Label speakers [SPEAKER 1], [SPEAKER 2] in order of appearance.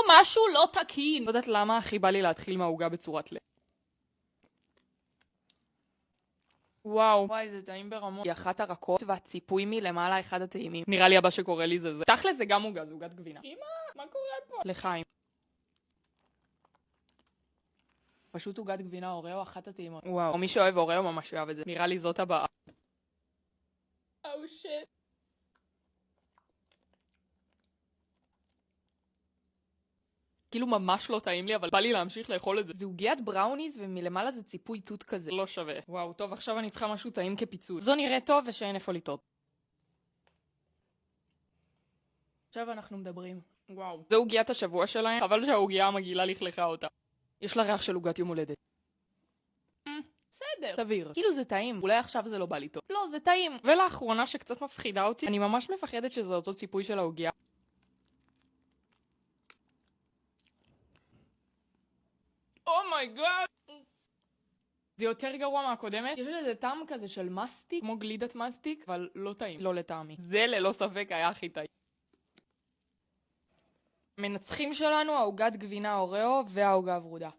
[SPEAKER 1] משהו לא תקין. לא יודעת למה הכי בא לי להתחיל מהעוגה בצורת לב. וואו, וואי, זה טעים ברמות. היא אחת הרכות והציפוי מלמעלה אחד הטעימים. נראה לי הבא שקורא לי זה. תכל'ס זה גם עוגה, זה עוגת גבינה. אמא, מה קורה פה? לחיים. פשוט עוגת גבינה אוריו, אחת הטעימות. וואו, מי שאוהב אוריו ממש אוהב את זה. נראה לי זאת הבאה. שיט. כאילו ממש לא טעים לי, אבל בא לי להמשיך לאכול את זה. זה עוגיית בראוניז ומלמעלה זה ציפוי תות כזה. לא שווה. וואו, טוב, עכשיו אני צריכה משהו טעים כפיצוי. זו נראה טוב ושאין איפה לטעות. עכשיו אנחנו מדברים. וואו. זו עוגיית השבוע שלהם, אבל שהעוגייה המגעילה לכלכה אותה. יש לה ריח של עוגת יום הולדת. בסדר. סביר. כאילו זה טעים. אולי עכשיו זה לא בא לי טוב. לא, זה טעים. ולאחרונה שקצת מפחידה אותי, אני ממש מפחדת שזה אותו ציפוי של העוגייה. אומייגאד! זה יותר גרוע מהקודמת. יש לזה טעם כזה של מסטיק, כמו גלידת מסטיק, אבל לא טעים. לא לטעמי. זה ללא ספק היה הכי טעים. מנצחים שלנו, העוגת גבינה אוריו והעוגה הוורודה.